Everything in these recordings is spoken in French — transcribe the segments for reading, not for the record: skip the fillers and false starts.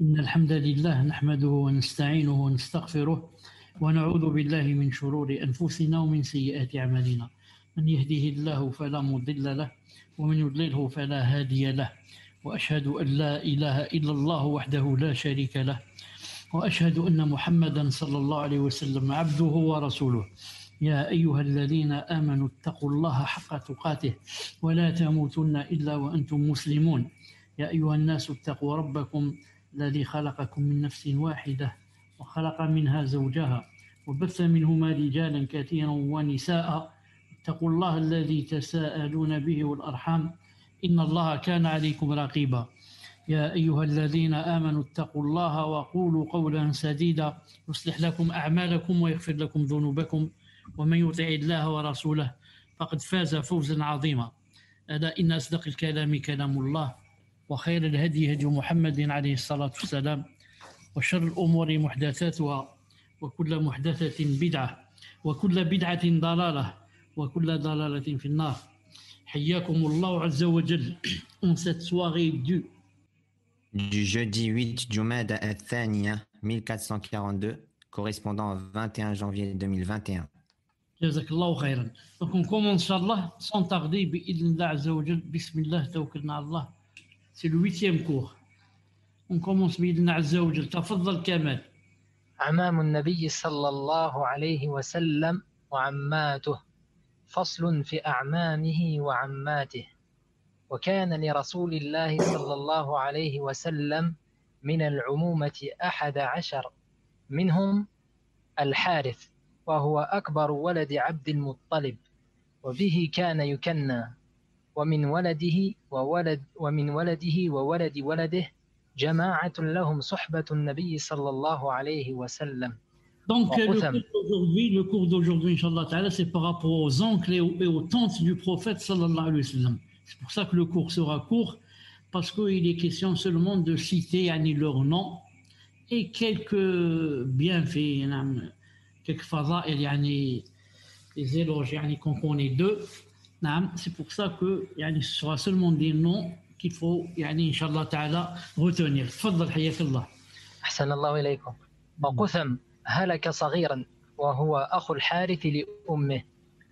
إن الحمد لله نحمده ونستعينه ونستغفره ونعوذ بالله من شرور أنفسنا ومن سيئات أعمالنا من يهده الله فلا مضل له ومن يضلله فلا هادي له وأشهد أن لا إله إلا الله وحده لا شريك له وأشهد أن محمدا صلى الله عليه وسلم عبده ورسوله يا أيها الذين آمنوا اتقوا الله حق تقاته ولا تموتن إلا وأنتم مسلمون يا أيها الناس اتقوا ربكم الذي خلقكم من نفس واحدة وخلق منها زوجها وبث منهما رجالا كثيرا ونساء اتقوا الله الذي تساءلون به والأرحام إن الله كان عليكم رقيبا يا أيها الذين آمنوا اتقوا الله وقولوا قولا سديدا يصلح لكم أعمالكم ويغفر لكم ذنوبكم ومن يطع الله ورسوله فقد فاز فوزا عظيما ألا إن أصدق الكلام كلام الله وخير الهدي هدي محمد عليه الصلاة والسلام وشر الأمور محدثاتها وكل محدثة بدعة وكل بدعة ضلالة وكل ضلالة في النار حياكم الله عز وجل en cette soirée du jeudi 8 Jumada al-Thaniya 1442 correspondant au 21 janvier 2021. Jazakallahu khairan. Donc on commence Inch'Allah sans tarder bi'idhnillah azza wa jal bismillah tawakkalna Allah. C'est le 8e cours. On commence bi'idhnillah azza wa jal. Tafaddal Kamal. أعمام النبي صلى الله عليه وسلم وعماته فصل في أعمامه وعماته وكان لرسول الله صلى الله عليه وسلم من العمومة 11 منهم الحارث وهو أكبر ولد عبد المطلب وبه كان يكنى ومن ولده وولد ولده جماعة لهم صحبة النبي صلى الله عليه وسلم. Donc le cours d'aujourd'hui, Inch'Allah Ta'ala, c'est par rapport aux oncles et aux tantes du prophète sallallahu alayhi wa sallam. C'est pour ça que le cours sera court, parce qu'il est question seulement de citer leur nom et quelques bienfaits, quelques fadaïl, les éloges qu'on connaît d'eux. C'est pour ça que ce sera seulement des noms qu'il faut, Inch'Allah Ta'ala, retenir. Tfaddal, hayakallah. أحسن الله إليكم. وقثم هلك صغيرا وهو أخو الحارث لأمه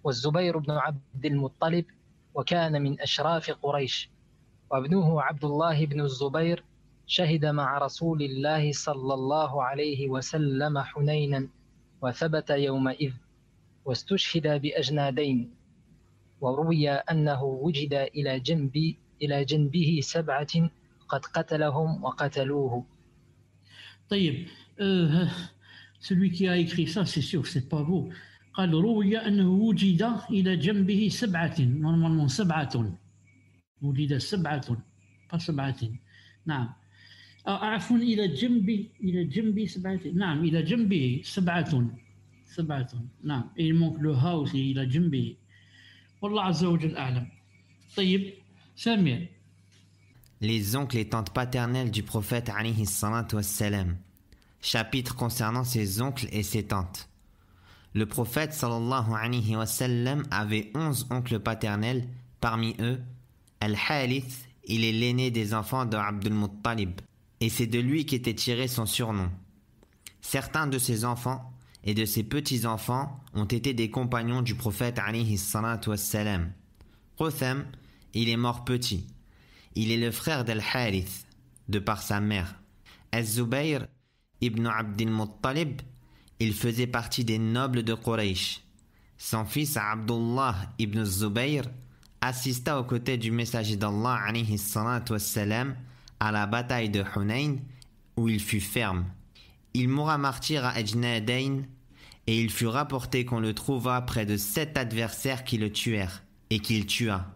والزبير بن عبد المطلب وكان من أشراف قريش وابنه عبد الله بن الزبير شهد مع رسول الله صلى الله عليه وسلم حنينا وثبت يومئذ واستشهد بأجنادين وروي أنه وجد إلى جنبه 7 قد قتلهم وقتلوه. طيب celui qui a écrit ça, c'est sûr, c'est pas vous. قال روي أنه وجد إلى جنبه 7 normalement 7 وجد 7 pas 7 نعم عفوا إلى جنب 7 نعم إلى جنبه 7 نعم il manque le ha aussi إلى جنبه والله عز وجل أعلم. طيب سامير. Les oncles et tantes paternelles du prophète alayhi salatu wassalam. Chapitre concernant ses oncles et ses tantes. Le prophète sallallahu alayhi wa sallam avait 11 oncles paternels, parmi eux, Al-Harith, il est l'aîné des enfants de Abdul Muttalib, et c'est de lui qu'était tiré son surnom. Certains de ses enfants et de ses petits-enfants ont été des compagnons du prophète alayhi salatu wassalam. Qutham, il est mort petit. Il est le frère d'Al-Harith, de par sa mère. Az-Zubayr ibn Abdul Muttalib, il faisait partie des nobles de Quraysh. Son fils Abdullah ibn Zubayr assista aux côtés du messager d'Allah alayhi salatu wassalam à la bataille de Hunayn où il fut ferme. Il mourra martyr à Ajnadayn et il fut rapporté qu'on le trouva près de 7 adversaires qui le tuèrent et qu'il tua.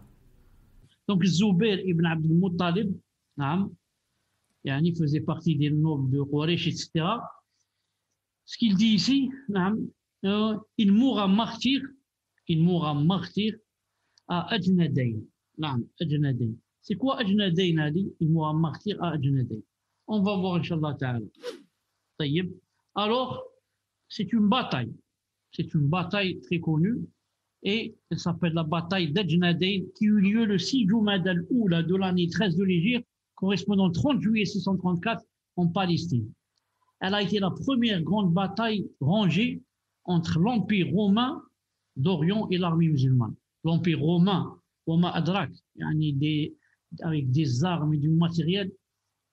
Donc Zubayr ibn Abdul Muttalib, il faisait partie des nobles de Quraysh, etc. Ce qu'il dit ici, il mourra martyr à Ajnadayn. Ajnadayn. C'est quoi Ajnadayn, Ali? Il mourra martyr à Ajnadayn. On va voir, Inch'Allah Ta'ala. Alors, c'est une bataille. C'est une bataille très connue. Et elle s'appelle la bataille d'Ajnadayn, qui eut lieu le 6 Jumada al-Oula de l'année 13 de l'Hégire, correspondant au 30 juillet 634 en Palestine. Elle a été la première grande bataille rangée entre l'Empire romain d'Orient et l'armée musulmane. L'Empire romain, Wama Adrak, avec des armes et du matériel,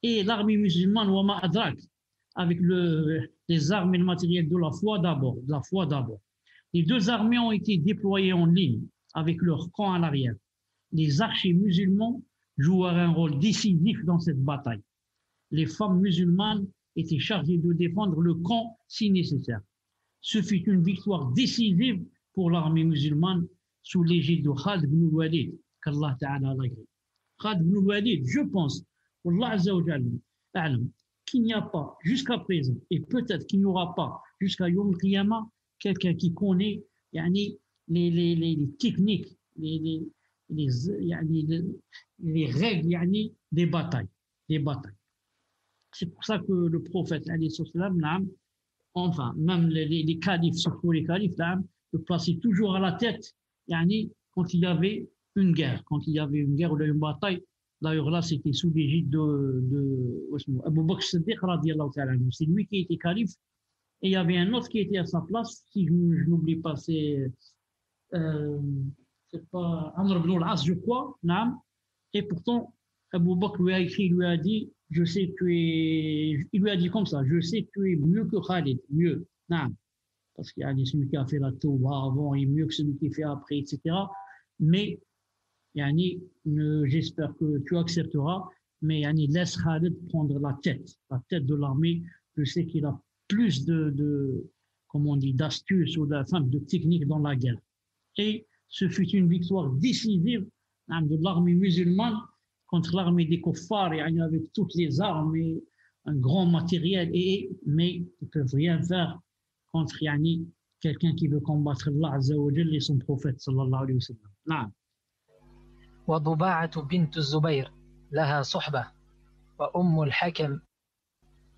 et l'armée musulmane, Wama Adrak, avec les armes et le matériel de la foi d'abord. Les deux armées ont été déployées en ligne, avec leur camp à l'arrière. Les archers musulmans jouèrent un rôle décisif dans cette bataille. Les femmes musulmanes étaient chargées de défendre le camp si nécessaire. Ce fut une victoire décisive pour l'armée musulmane sous l'égide de Khalid ibn Walid, qu'Allah Ta'ala l'a agréé. Khalid ibn Walid, je pense, Allah Azza wa Jalla, qu'il n'y a pas jusqu'à présent, et peut-être qu'il n'y aura pas jusqu'à Yom Qiyamah, quelqu'un qui connaît les techniques, les règles des batailles. C'est pour ça que le prophète, enfin, même les califes, surtout les califes, le plaçaient toujours à la tête quand il y avait une guerre. Quand il y avait une guerre ou une bataille, d'ailleurs là, c'était sous l'égide de Abu Bakr Siddiq, radiyallahu ta'ala. C'est lui qui était calife. Et il y avait un autre qui était à sa place, si je n'oublie pas, c'est pas Amr ibn al-As, je crois, et pourtant, Abu Bakr lui a écrit, lui a dit, il lui a dit comme ça, je sais que tu es mieux que Khalid, mieux, parce qu'il y a celui qui a fait la tauba avant est mieux que celui qui fait après, etc. Mais, j'espère que tu accepteras, mais laisse Khalid prendre la tête de l'armée. Je sais qu'il a plus d'astuces ou de techniques dans la guerre. Et ce fut une victoire décisive de l'armée musulmane contre l'armée des kuffars, avec toutes les armes et un grand matériel, mais ils ne peuvent rien faire contre quelqu'un qui veut combattre Allah Azza wa Jalla et son prophète sallallahu alayhi wa sallam. وضباعة بنت الزبير لها صحبة وأم الحكم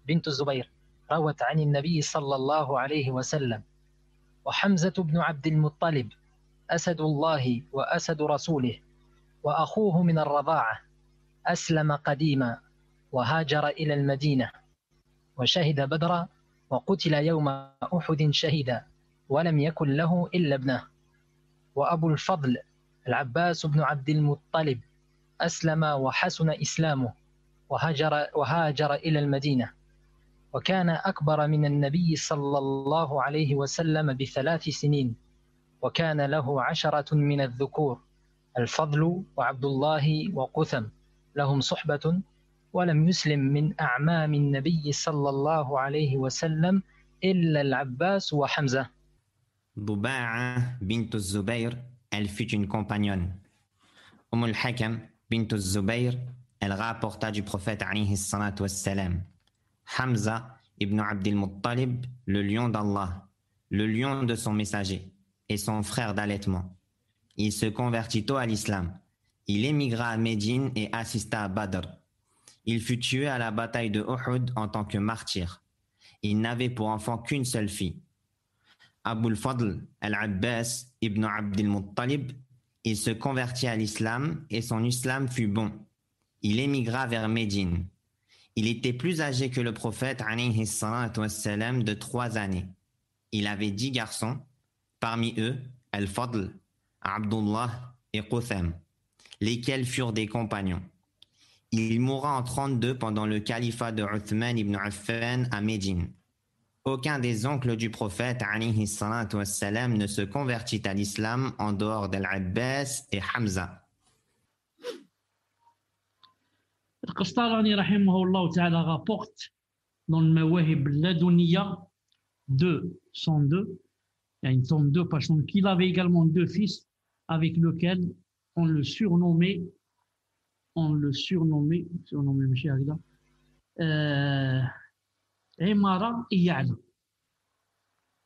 بنت الزبير روت عن النبي صلى الله عليه وسلم. وحمزة بن عبد المطلب أسد الله وأسد رسوله وأخوه من الرضاعة أسلم قديما وهاجر إلى المدينة وشهد بدرا وقتل يوم أحد شهيدا ولم يكن له إلا ابنه. وأبو الفضل العباس بن عبد المطلب أسلم وحسن إسلامه وهاجر إلى المدينة وكان أكبر من النبي صلى الله عليه وسلم ب3 سنين وكان له 10 من الذكور الفضل وعبد الله وقثم لهم صحبة ولم يسلم من أعمام النبي صلى الله عليه وسلم إلا العباس وحمزة. Duba'a bint al-Zubayr, elle fut une compagnonne. al-Hakam bint al-Zubayr, elle rapporta du prophète alayhi salatu wassalam. Hamza ibn Abd al-Muttalib, le lion d'Allah, le lion de son messager, et son frère d'allaitement. Il se convertit tôt à l'islam. Il émigra à Médine et assista à Badr. Il fut tué à la bataille de Uhud en tant que martyr. Il n'avait pour enfant qu'une seule fille. Abu al-Fadl al-Abbas ibn Abd al-Muttalib, il se convertit à l'islam et son islam fut bon. Il émigra vers Médine. Il était plus âgé que le prophète alayhi salatu wassalam de 3 années. Il avait 10 garçons, parmi eux Al-Fadl, Abdullah et Qutham, lesquels furent des compagnons. Il mourra en 32 pendant le califat de Uthman ibn Affan à Médine. Aucun des oncles du prophète alayhi salatu wassalam ne se convertit à l'islam en dehors d'Al-Abbas et Hamza. Al-Qastalani rahimahullah ta'ala rapporte dans le Mawahib Laduniya 202, il y a une tombe 2, parce qu'il avait également 2 fils avec lesquels on le surnommait Monsieur Agda, Imara et Ya'la.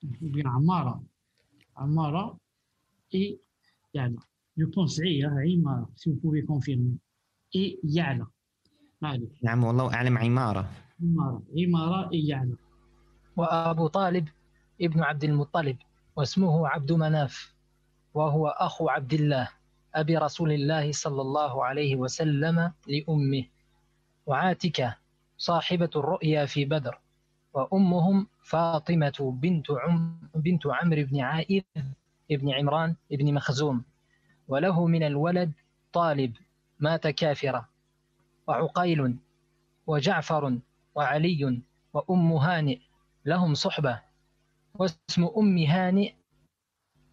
Ou bien Amara et Ya'la. Je pense Imara, si vous pouvez confirmer. Et Ya'la. نعم والله أعلم عمارة et Ya'la. وأبو طالب ابن عبد المطلب واسمه عبد مناف وهو أخو عبد الله أبي رسول الله صلى الله عليه وسلم لأمه. وعاتكة صاحبة الرؤيا في بدر، وأمهم فاطمة بنت عمرو بن عائذ ابن عمران ابن مخزوم، وله من الولد طالب مات كافرا، وعقيل وجعفر وعلي وأم هانئ لهم صحبة، واسم أم هانئ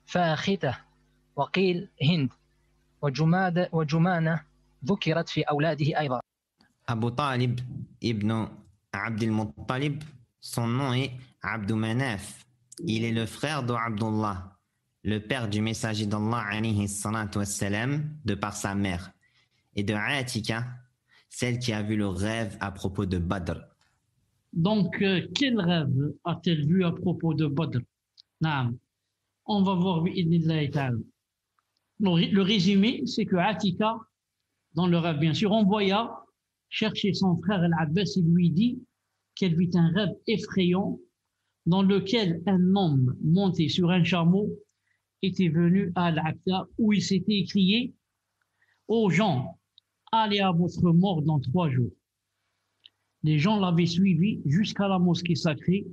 فاختة، وقيل هند، وجمانة ذكرت في أولاده أيضا. Abu Talib ibn Abd al-Muttalib, son nom est Abdou Manaf. Il est le frère de Abdullah, le père du messager d'Allah alayhi salatu wassalam, de par sa mère, et de Atika, celle qui a vu le rêve à propos de Badr. Donc, quel rêve a-t-elle vu à propos de Badr? Naam. On va voir bi'idhnillahi ta'ala. Le résumé, c'est que Atika, dans le rêve, bien sûr, envoya chercher son frère Al-Abbas et lui dit qu'elle vit un rêve effrayant dans lequel un homme monté sur un chameau était venu à Al-Aqsa où il s'était écrié aux gens, allez à votre mort dans 3 jours. Les gens l'avaient suivi jusqu'à la mosquée sacrée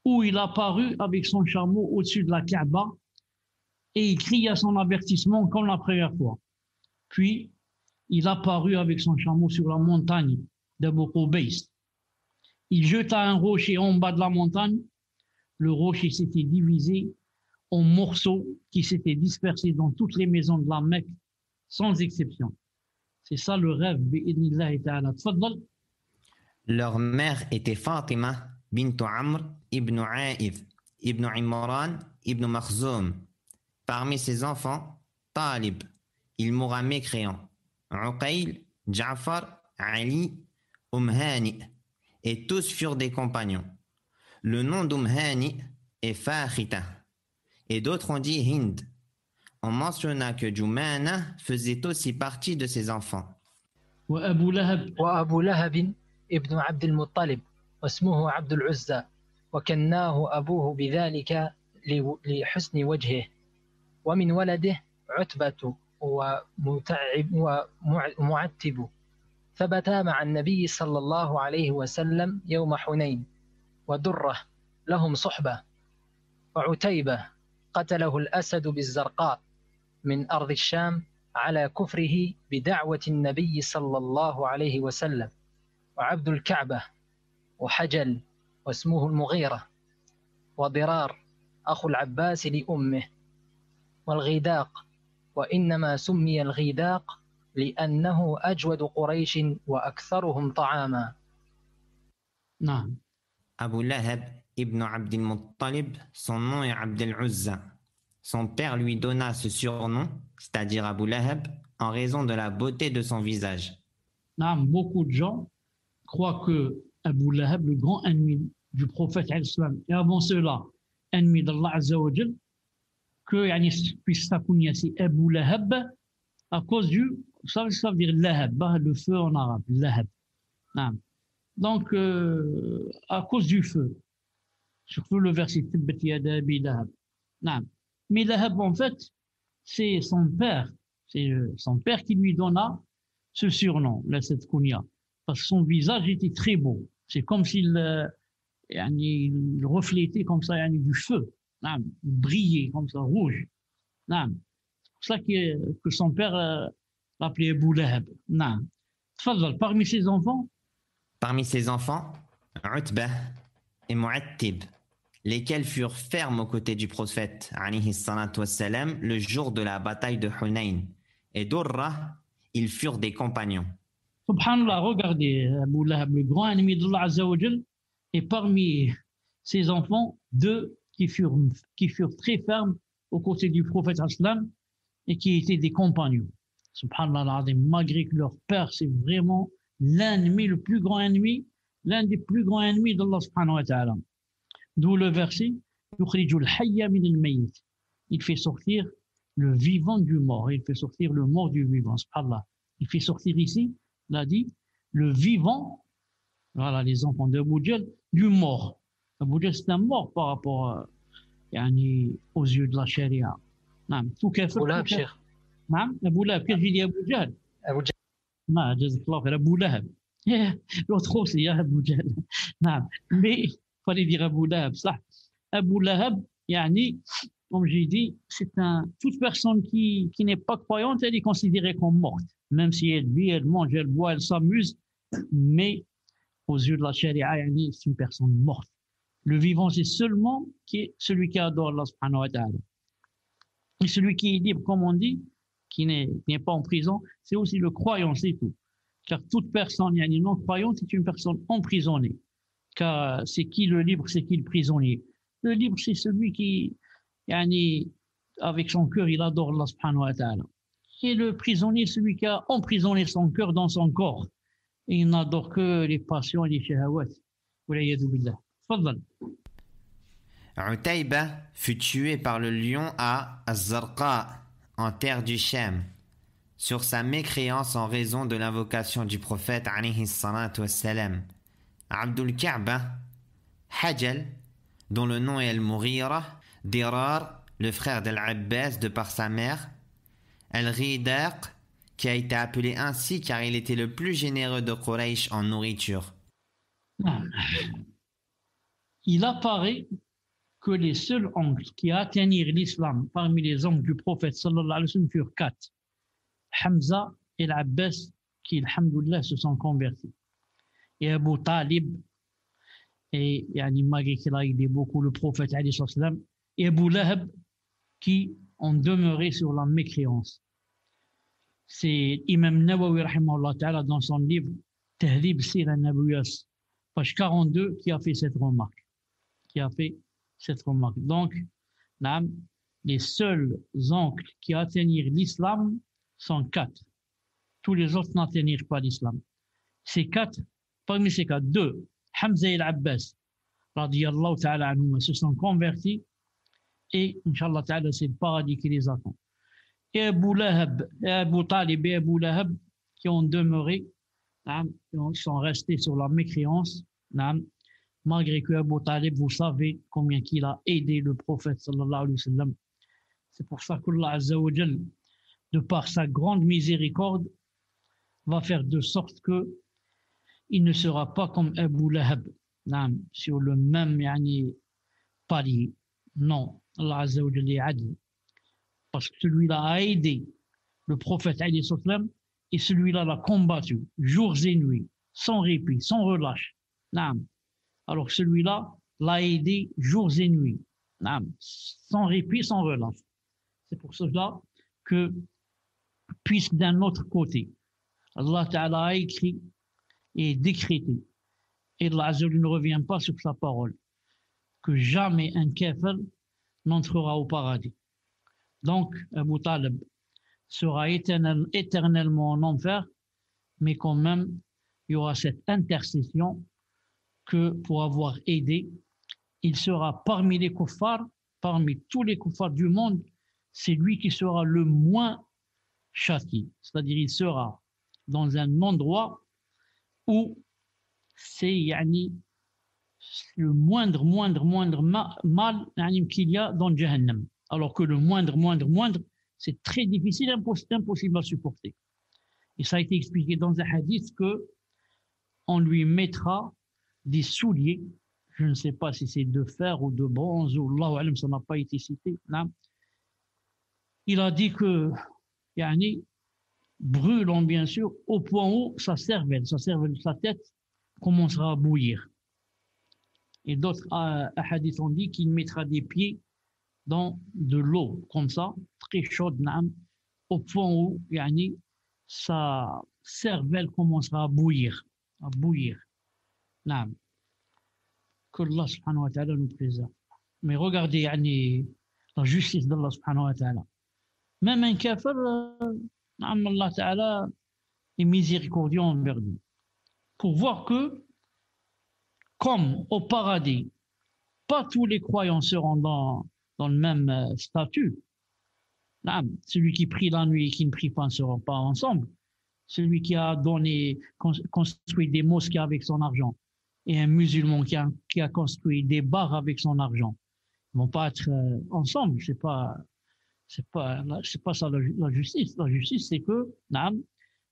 où il apparut avec son chameau au-dessus de la Kaaba et il cria son avertissement comme la première fois. Puis, il apparut avec son chameau sur la montagne d'Abu Qubays. Il jeta un rocher en bas de la montagne. Le rocher s'était divisé en morceaux qui s'étaient dispersés dans toutes les maisons de la Mecque, sans exception. C'est ça le rêve, bi'idhnillahi ta'ala. Tfaddal. Leur mère était Fatima bint Amr ibn Aïd ibn Imran ibn Makhzoum. Parmi ses enfants, Talib, il mourra mécréant. Uqayl, Ja'far, Ali, Hani, et tous furent des compagnons. Le nom Hani est Fakhita, et d'autres ont dit Hind. On mentionna que Jumana faisait aussi partie de ses enfants. وأبو لهب ابن عبد المطلب واسمه عبد العزى، وكناه أبوه بذلك لحسن وجهه، ومن ولده عتبة ومعتب، ثبتا مع النبي صلى الله عليه وسلم يوم حنين، ودرة لهم صحبة، وعتيبة قتله الأسد بالزرقاء من أرض الشام على كفره بدعوة النبي صلى الله عليه وسلم، وعبد الكعبة وحجل واسمه المغيرة، وضرار أخو العباس لأمه، والغيداق، وإنما سمي الغيداق لأنه أجود قريش وأكثرهم طعاما. نعم. Abu Lahab ibn Abd al-Muttalib, son nom est Abd al-Uzza. Son père lui donna ce surnom, c'est-à-dire Abu Lahab, en raison de la beauté de son visage. نعم. Beaucoup de gens croient que Abu Lahab, le grand ennemi du prophète al-Islam, et avant cela, ennemi d'Allah Azza wa Jal, que puisse sa kunya c'est Abu Lahab à cause du, ça veut dire Lahab, le feu en arabe, Lahab. Donc, à cause du feu, surtout le verset Tibbat yada Abi Lahab. Mais Lahab, en fait, c'est son père qui lui donna ce surnom, cette kunya, parce que son visage était très beau. C'est comme s'il il reflétait comme ça du feu. Il brillait comme ça, rouge. C'est pour ça que son père l'appelait Abu Lahab. Parmi ses enfants, Utbah et Mu'attib, lesquels furent fermes aux côtés du prophète alayhi salatu wassalam, le jour de la bataille de Hunayn. Et Durra, ils furent des compagnons. Subhanallah, regardez, Abu Lahab, le grand ennemi d'Allah Azza wa Jal, et parmi ses enfants, 2 qui furent très fermes aux côtés du prophète Aslam et qui étaient des compagnons. Subhanallah, malgré que leur père, c'est vraiment l'ennemi, le plus grand ennemi, l'un des plus grands ennemis d'Allah subhanahu wa ta'ala. D'où le verset yukhrijul hayya min al-mayyit. Il fait sortir le vivant du mort, il fait sortir le mort du vivant. Subhanallah. Il fait sortir ici, il a dit, le vivant, voilà les enfants d'Abu Jahl, du mort. Abu Jahl, c'est un mort par rapport aux yeux de la charia. Tout أبو لهب شيخ. نعم أبو لهب. كيف يجي أبو جهل؟ أبو جهل. ما جزاك الله خير. أبو لهب l'autre aussi, Abu Jahl. Non, mais il fallait dire Abu Lahab, ça. Abu Lahab, yani, comme j'ai dit, toute personne qui n'est pas croyante, elle est considérée comme morte. Même si elle vit, elle mange, elle boit, elle s'amuse, mais aux yeux de la charia, yani, c'est une personne morte. Le vivant, c'est seulement celui qui adore Allah subhanahu wa ta'ala. Et celui qui est libre, comme on dit, qui n'est pas en prison, c'est aussi le croyant, c'est tout. Car toute personne yani, non croyante est une personne emprisonnée. Car c'est qui le libre, c'est qui le prisonnier. Le libre, c'est celui qui, yani, avec son cœur, il adore Allah subhanahu wa ta'ala. Et le prisonnier, celui qui a emprisonné son cœur dans son corps. Et il n'adore que les passions et les shahawat. Utaïba fut tué par le lion à Az-Zarqa, en terre du Shem, sur sa mécréance en raison de l'invocation du prophète alayhi salatu wassalam. Abdul Ka'ba, Hajjal, dont le nom est Al-Mughira, Dirar, le frère d'Al-Abbas de par sa mère, Al-Ghidaq, qui a été appelé ainsi car il était le plus généreux de Quraysh en nourriture. Il apparaît que les seuls oncles qui atteignirent l'islam parmi les oncles du prophète sallallahu alayhi wa sallam furent 4. Hamza et l'Abbas qui, alhamdoulilah, se sont convertis. Et Abu Talib, et malgré qu'il a aidé beaucoup le prophète alayhi wa sallam, et Abu Lahab qui ont demeuré sur la mécréance. C'est Imam Nawawi rahimahullah ta'ala dans son livre Tahdhib Sira Nabawiyya, page 42, qui a fait cette remarque. Donc, les seuls oncles qui atteignirent l'islam sont 4. Tous les autres n'atteignirent pas l'islam. Parmi ces 4, 2, Hamza et l'Abbas, radiyallahu ta'ala anhum, se sont convertis et, Inch'Allah ta'ala, c'est le paradis qui les attend. Et Abu Lahab, et Abu Talib et Abu Lahab qui ont demeuré, qui sont restés sur la mécréance, malgré que Abu Talib, vous savez combien qu'il a aidé le prophète sallallahu alayhi wa sallam. C'est pour ça qu'Allah Azza wa Jal, de par sa grande miséricorde, va faire de sorte que il ne sera pas comme Abu Lahab, sur le même palier. Non, Allah Azza wa Jal est adl. Parce que celui-là a aidé le prophète alayhi wa sallam et celui-là l'a combattu jours et nuits, sans répit, sans relâche. Alors celui-là l'a aidé jours et nuits, sans répit, sans relâche. C'est pour cela que, puisque d'un autre côté, Allah Ta'ala a écrit et décrété, et Allah Azza wa Jalla ne revient pas sur sa parole, que jamais un kafir n'entrera au paradis. Donc, Abu Talib sera éternellement en enfer, mais quand même, il y aura cette intercession que pour avoir aidé, il sera parmi les kuffars, parmi tous les kuffars du monde, c'est lui qui sera le moins châtié. C'est-à-dire, il sera dans un endroit où c'est le moindre mal qu'il y a dans Jahannam. Alors que le moindre, c'est très difficile, impossible à supporter. Et ça a été expliqué dans un hadith que on lui mettra des souliers, je ne sais pas si c'est de fer ou de bronze, ou Allahu alam, ça n'a pas été cité. Il a dit que, brûlant bien sûr, au point où sa cervelle, sa tête commencera à bouillir. Et d'autres hadiths ont dit qu'il mettra des pieds dans de l'eau, comme ça, très chaude, au point où sa cervelle commencera à bouillir. Que Allah subhanahu wa ta'ala nous préserve. Mais regardez la justice d'Allah subhanahu wa ta'ala. Même un kafir, Allah ta'ala est miséricordieux envers lui. Pour voir que, comme au paradis, pas tous les croyants seront dans le même statut. Celui qui prie la nuit et qui ne prie pas ne seront pas ensemble. Celui qui a construit des mosquées avec son argent et un musulman qui a construit des bars avec son argent ne vont pas être ensemble. C'est pas ça la justice. La justice, c'est que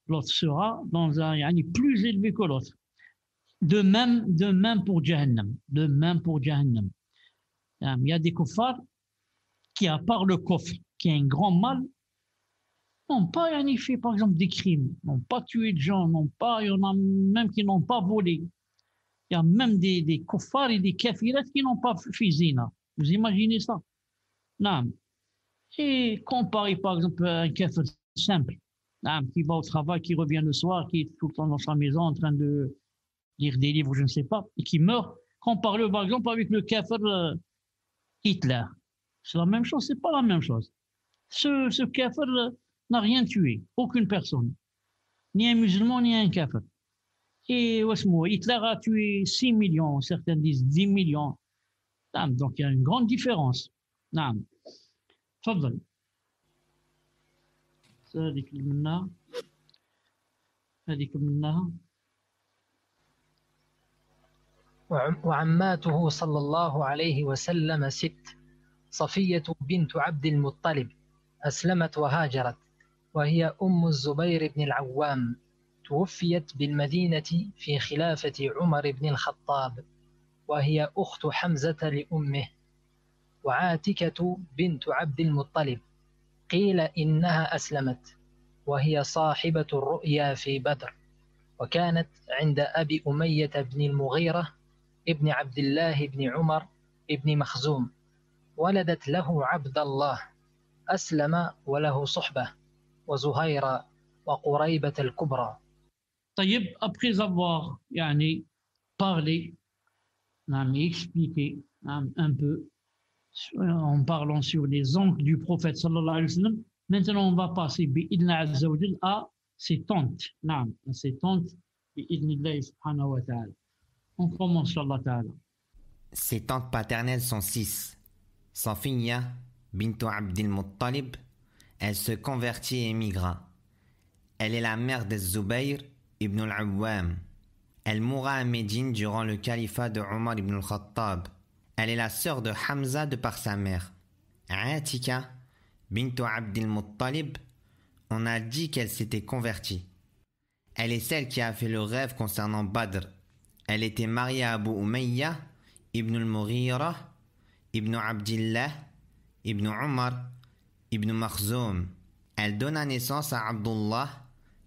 l'autre sera dans un yani, plus élevé que l'autre. De même pour Jahannam. De même pour Jahannam. Il y a des kuffars qui, à part le kufr, qui est un grand mal, n'ont pas yani, fait par exemple des crimes, n'ont pas tué de gens, il y en a même qui n'ont pas volé. Il y a même des kuffars et des kafirat qui n'ont pas fait zina. Vous imaginez ça? Non. Et comparé par exemple à un kafir simple, qui va au travail, qui revient le soir, qui est tout le temps dans sa maison en train de lire des livres, je ne sais pas, et qui meurt, compare-le par exemple avec le kafir Hitler. C'est la même chose, c'est pas la même chose. Ce kafir n'a rien tué, aucune personne, ni un musulman, ni un kafir. Et Hitler a tué 6 millions, certains disent 10 millions. Donc il y a une grande différence. تفضل. هذيك منها. وعماته صلى الله عليه وسلم 6. صفية بنت عبد المطلب أسلمت وهاجرت، وهي أم الزبير بن العوام، توفيت بالمدينة في خلافة عمر بن الخطاب، وهي أخت حمزة لأمه. وعاتكة بنت عبد المطلب قيل إنها أسلمت، وهي صاحبة الرؤيا في بدر، وكانت عند أبي أمية بن المغيرة ابن عبد الله بن عمر ابن مخزوم، ولدت له عبد الله، أسلم وله صحبة، وزهير وقريبة الكبرى. طيب, après avoir يعني parlé, expliqué un peu en parlant sur les oncles du prophète sallallahu alayhi wa sallam, maintenant on va passer bi'idna azza wa jal à ses tantes. À ses tantes bi'idnillahi subhanahu wa ta'ala. On commence inshallah ta'ala. Ses tantes paternelles sont 6. Safiya bintu Abdil Muttalib, elle se convertit et émigra. Elle est la mère de Zubayr ibn al-Awwam. Elle mourra à Médine durant le califat de Omar ibn al-Khattab. Elle est la sœur de Hamza de par sa mère. Atika bintu Abdil Muttalib, on a dit qu'elle s'était convertie. Elle est celle qui a fait le rêve concernant Badr. Elle était mariée à Abu Umayya ibn al-Mughira ibn Abdillah ibn Umar ibn Makhzoum. Elle donna naissance à Abdullah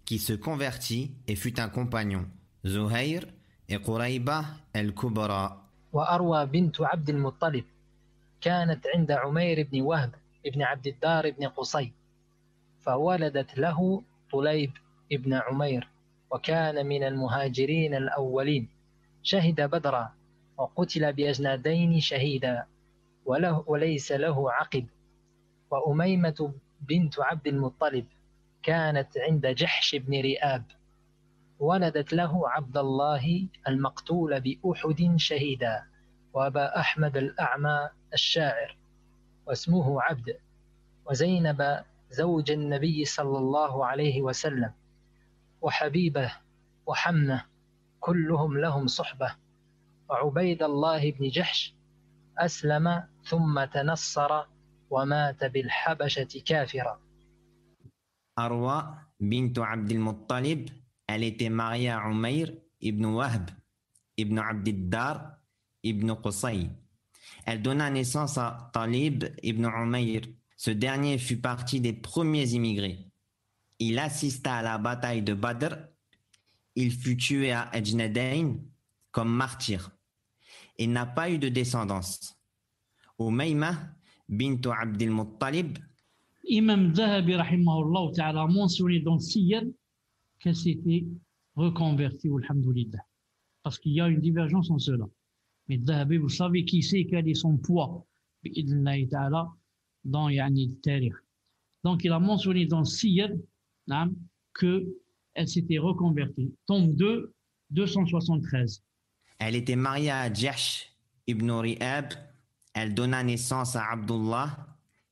qui se convertit et fut un compagnon. Zuhair et Qurayba el-Kubra. وأروى بنت عبد المطلب كانت عند عمير بن وهب بن عبد الدار بن قصي، فولدت له طليب ابن عمير، وكان من المهاجرين الأولين، شهد بدرا وقتل بأجنادين شهيدا، وليس له عقب. وأميمة بنت عبد المطلب كانت عند جحش بن رئاب، ولدت له عبد الله المقتول بأحد شهيدا، وأبا أحمد الأعمى الشاعر واسمه عبد، وزينب زوج النبي صلى الله عليه وسلم، وحبيبة وحمنة كلهم لهم صحبة. وعبيد الله بن جحش أسلم ثم تنصر ومات بالحبشة كافرا. Arwa bintu Abdil Muttalib, elle était mariée à Umayr ibn Wahb ibn Abdiddar ibn Qusay. Elle donna naissance à Talib ibn Umayr. Ce dernier fut partie des premiers immigrés. Il assista à la bataille de Badr. Il fut tué à Ajnadayn comme martyr. Il n'a pas eu de descendance. Umayma bintu Abdil Muttalib, Imam Zahabi rahimahullah ta'ala a mentionné dans le Siyar qu'elle s'était reconvertie, alhamdoulilah. Parce qu'il y a une divergence en cela. Mais Zahabi, vous savez qui c'est, quel est son poids, bi'idnillahi ta'ala, dans le tarikh. Donc il a mentionné dans le Siyar qu'elle s'était reconvertie. Tombe 2, 273. elle était mariée à Jahsh ibn Ri'ab. Elle donna naissance à Abdullah,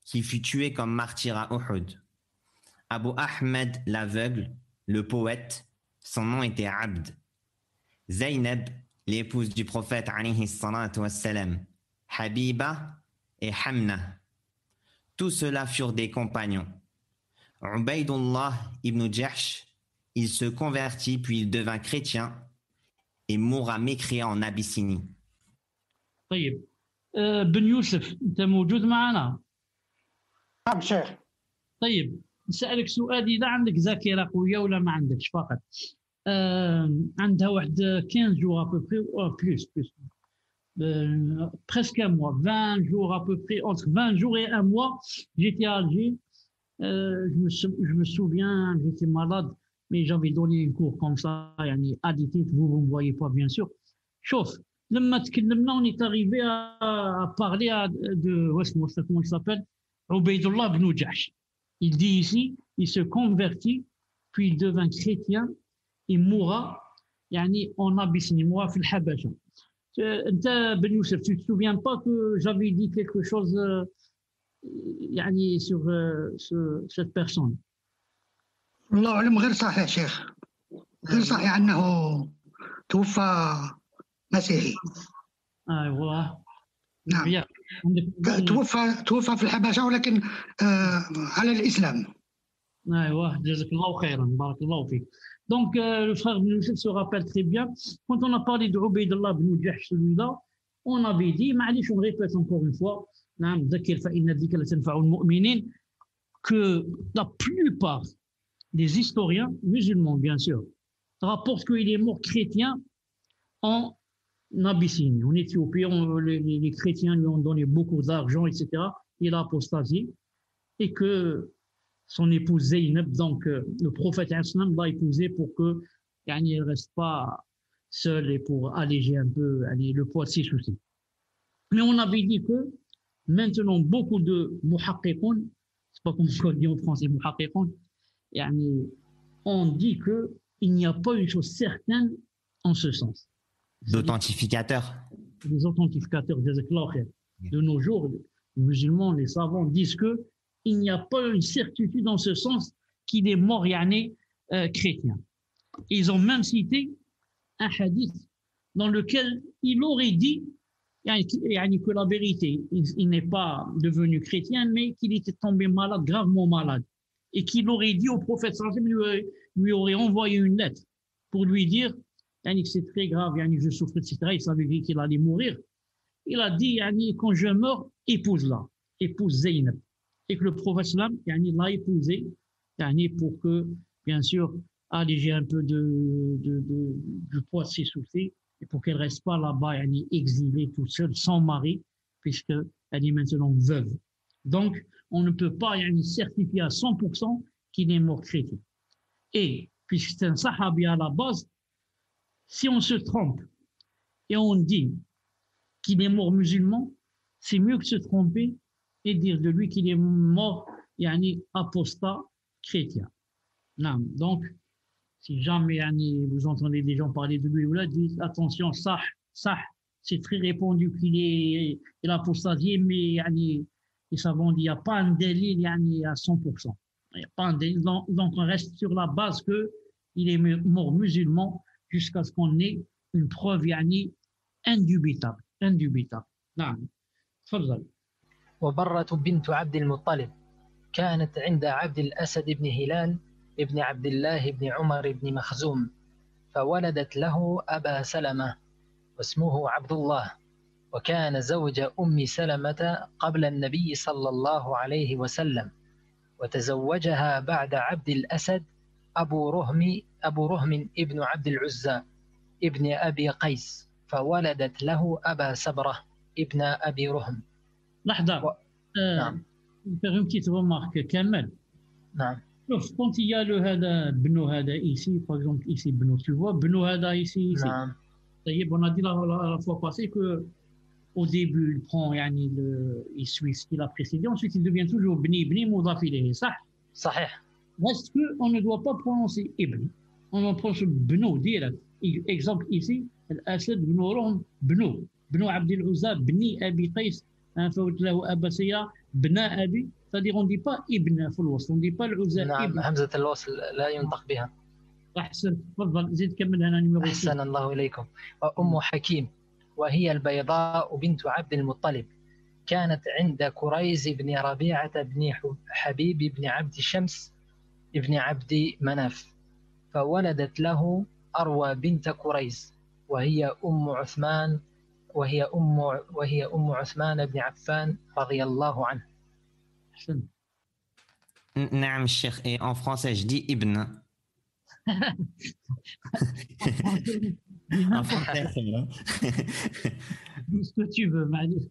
qui fut tué comme martyr à Uhud. Abu Ahmed l'aveugle, le poète, son nom était Abd. Zaynab, l'épouse du prophète alayhi salatu wassalam, Habiba et Hamna. Tous ceux-là furent des compagnons. Ubaydullah ibn Jahsh il se convertit puis il devint chrétien et mourra mécréant en Abyssinie. طيب بن يوسف أنت موجود معنا؟ نعم شيخ. طيب نسألك سؤال، إذا عندك ذاكرة قوية ولا ما عندكش فقط. عندها واحد 15 jours à peu près, plus, presque un mois, 20 jours à peu près, entre 20 jours et un mois, j'étais à Alger. Je me souviens, j'étais malade, mais j'avais donné une cours comme ça, يعني additif, vous ne me voyez pas bien sûr. شوف لما تكلمنا on est arrivé à parler de comment il s'appelle, Ubaydullah ibn Jahsh. Il dit ici, il se convertit, puis il devint chrétien et mourra يعني en Abyssinie, mourra في الحبشة. أنت بن يوسف, tu te souviens pas que j'avais dit quelque chose يعني sur cette personne? والله أعلم غير صحيح شيخ، غير صحيح أنه توفى مسيحي. أيوة نعم توفى في الحبشة ولكن على الإسلام. أيوة جزاك الله خيرا, بارك الله فيك. Donc le frère Ibn Youssef se rappelle très bien, quand on a parlé de Ubaydullah ibn Jahsh, celui-là, on avait dit, معليش on répète encore une fois, نعم ذكر فإن الذكر تنفع المؤمنين, que la plupart des historiens musulmans bien sûr rapportent qu'il est mort chrétien en Abyssinie, en Éthiopie. Les chrétiens lui ont donné beaucoup d'argent, etc. Il a apostasié et que son épouse Zeynep, donc le prophète Islam l'a épousé pour que il ne reste pas seul et pour alléger un peu le poids de ses soucis. Mais on avait dit que maintenant beaucoup de muhaqqiqoun, c'est pas comme on dit en français muhaqqiqoun, on dit qu'il n'y a pas une chose certaine en ce sens. D'authentificateurs. Les authentificateurs de nos jours, les musulmans, les savants disent que il n'y a pas une certitude en ce sens qu'il est mort chrétien. Ils ont même cité un hadith dans lequel il aurait dit que la vérité, il n'est pas devenu chrétien, mais qu'il était tombé malade, gravement malade, et qu'il aurait dit au prophète, lui aurait envoyé une lettre pour lui dire que c'est très grave, je souffre, etc. Il savait qu'il allait mourir. Il a dit, quand je meurs, épouse-la, épouse Zeynep. Et que le prophète l'a épousée pour que, bien sûr, alléger un peu du poids de ses soucis et pour qu'elle ne reste pas là-bas exilée toute seule, sans mari, puisqu'elle est maintenant veuve. Donc, on ne peut pas certifier à 100% qu'il est mort chrétien. Et, puisque c'est un sahabi à la base, si on se trompe et on dit qu'il est mort musulman, c'est mieux que se tromper et dire de lui qu'il est mort apostat chrétien. Non. Donc, si jamais vous entendez des gens parler de lui ou là, dites attention, ça, c'est très répandu qu'il apostasié, mais les savants disent qu'il n'y a pas un délit à 100%. Il n'y a pas un délit, donc on reste sur la base qu'il est mort musulman jusqu'à ce qu'on ait une preuve indubitable. Non. تفضل. وبرة بنت عبد المطلب كانت عند عبد الأسد بن هلال ابن عبد الله بن عمر بن مخزوم، فولدت له أبا سلمة واسمه عبد الله، وكان زوج أم سلمة قبل النبي صلى الله عليه وسلم، وتزوجها بعد عبد الأسد أبو رهم ابن عبد العزى ابن أبي قيس، فولدت له أبا سبرة ابن أبي رهم. لحظة. نعم. faire une petite remarque, Kamel. نعم. Quand il y a le Beno Hada ici, par exemple ici Beno, tu vois, Beno Hada ici. نعم. On a dit la fois passée que au début il prend il suit ce qu'il a précédé, ensuite il devient toujours Bni Moudaf ilayhi, ça. صحيح. Reste qu'on ne doit pas prononcer Ibn, on en prononce Beno direct. Exemple ici, Al-Asad Bn Rum Beno Abd al-Uzza Bni Abi Qais. فوت له أبا سيرة بناء أبي، c'est-à-dire on ne dit pas ابن في الوصل, on ne dit pas العزى. نعم. همزة الوصل لا ينطق بها. أحسن. تفضل زيد كمل هنا نمرة. أحسن الله إليكم. وأم حكيم وهي البيضاء بنت عبد المطلب كانت عند كريز بن ربيعة بن حبيب بن عبد شمس بن عبد مناف، فولدت له أروى بنت كريز وهي أم عثمان بن عفان رضي الله عنه. نعم الشيخ. Et en français je dis Ibn. En français c'est bien. Dis ce que tu veux, Mali.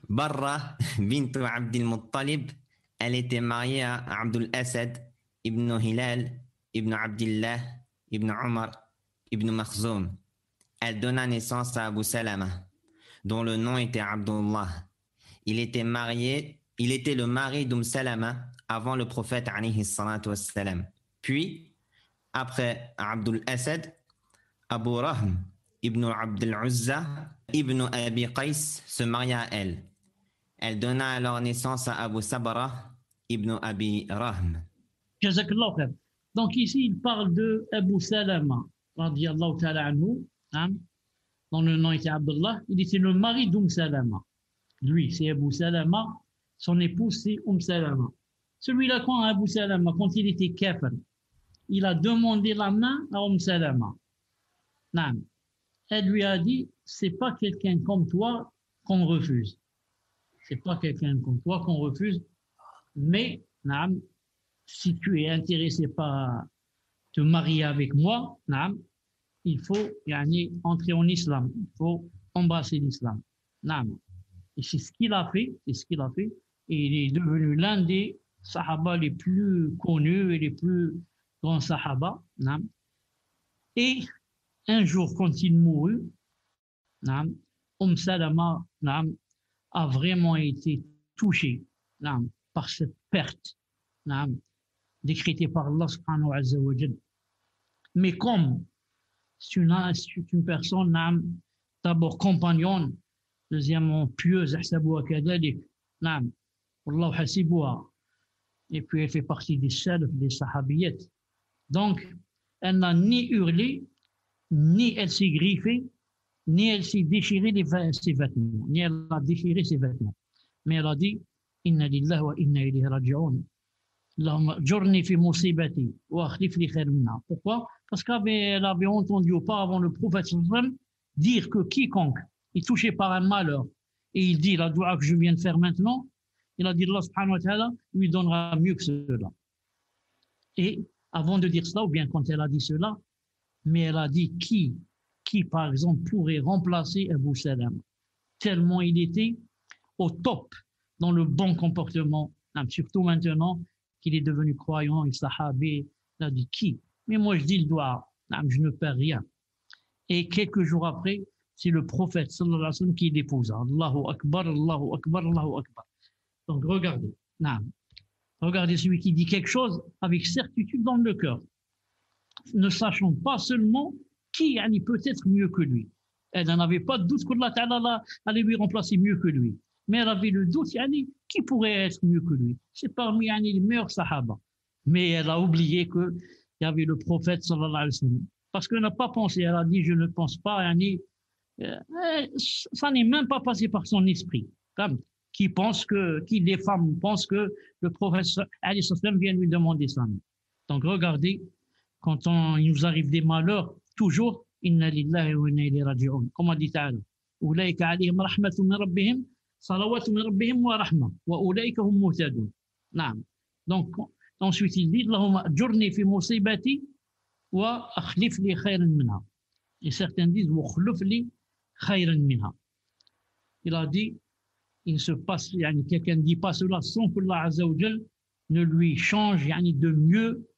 Barra bint Abd al-Muttalib, elle était mariée à Abdul Asad ibn Hilal ibn Abdillah ibn Omar ibn Makhzoum. Elle donna naissance à Abu Salama, dont le nom était Abdullah. Il était le mari Salama avant le prophète alayhi salatu wassalam. Puis, après Abdul Asad, Abu Rahm ibn Abd al-Uzza ibn Abi Qais se maria à elle. Elle donna alors naissance à Abu Sabra ibn Abi Rahm. Jazakallah khair. Donc ici, il parle de Abu Salama, radiyallahu ta'ala anhu, hein, dont le nom était Abdullah. Il était le mari Salama. Lui, c'est Abu Salama. Son épouse, c'est Salama. Celui-là, quand Abu Salama, quand il était kafir, il a demandé la main à Salama. Non. Elle lui a dit, c'est pas quelqu'un comme toi qu'on refuse. C'est pas quelqu'un comme toi qu'on refuse. Mais, non, si tu es intéressé par te marier avec moi, non, il faut entrer en islam. Il faut embrasser l'islam. Non. Et c'est ce qu'il a fait. C'est ce qu'il a fait. Et il est devenu l'un des sahaba les plus connus et les plus grands sahaba. Non. Et un jour, quand il mourut, Salama a vraiment été touché par cette perte décrétée par Allah subhanahu wa ta'ala. Mais comme c'est une personne d'abord compagnonne, deuxièmement pieuse, et puis elle fait partie des salaf, des sahabiyat. Donc, elle n'a ni hurlé, ni elle s'est griffée, ni elle s'est déchiré ses vêtements, ni elle a déchiré ses vêtements. Mais elle a dit Inna lillahi wa inna ilayhi raji'un. Journée fi musibati wa akhlif li khair minha. Pourquoi? Parce qu'elle avait entendu auparavant le prophète dire que quiconque est touché par un malheur et il dit la doua que je viens de faire maintenant, il a dit Allah subhanahu wa ta'ala lui donnera mieux que cela. Et avant de dire cela, ou bien quand elle a dit cela, mais elle a dit qui par exemple pourrait remplacer Abu Salama, tellement il était au top dans le bon comportement, surtout maintenant qu'il est devenu croyant et sahabi. Il a dit qui? Mais moi je dis le doigt, je ne perds rien. Et quelques jours après, c'est le prophète sallallahu alayhi wa sallam qui l'épousa. Allahu Akbar, Allahu Akbar, Allahu Akbar. Donc regardez, regardez celui qui dit quelque chose avec certitude dans le cœur, ne sachant pas seulement qui peut être mieux que lui. Elle n'en avait pas de doute qu'Allah Ta'ala allait lui remplacer mieux que lui. Mais elle avait le doute, qui pourrait être mieux que lui? C'est parmi les meilleurs sahaba. Mais elle a oublié qu'il y avait le prophète sallallahu alayhi wa sallam. Parce qu'elle n'a pas pensé, elle a dit, je ne pense pas, ça n'est même pas passé par son esprit. Comme les femmes pensent que le prophète alayhi wa sallam vient lui demander ça. Donc regardez, quand il nous arrive des malheurs, toujours, inna lillahi wa inna ilayhi raji'un. Comme a dit Ta'ala, ulaika alayhim rahmatun min rabbihim, salawatun min rabbihim wa rahma, wa ulaika hum muhtadun. Donc, ensuite il dit, Allahumma ajurni fi musibati wa akhlif li khayran minha. Et certains disent, wa akhlif li khayran minha. Il a dit, il se passe, quelqu'un ne dit pas cela sans que Allah Azza wa Jal ne lui change de mieux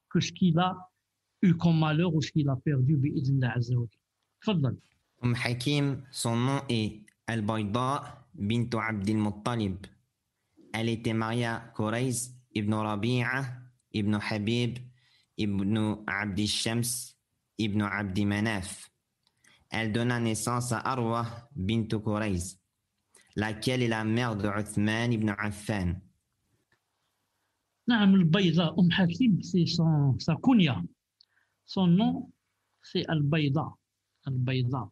que ce qu'il a eu comme malheur ou ce qu'il a perdu bi'idhnillah Azza wa Jal. Fadal. Hakim, son nom est Al-Bayda bint Abd al-Muttalib. Elle était mariée à Qurayz ibn Rabi'a ibn Habib ibn Abd al-Shams ibn Abd Manaf. Elle donna naissance à Arwa bint Qurayz, laquelle est la mère de Uthman ibn Affan. Al-Bayda, Hakim, c'est sa kunya. Son nom, c'est Al-Bayda. Al-Bayda.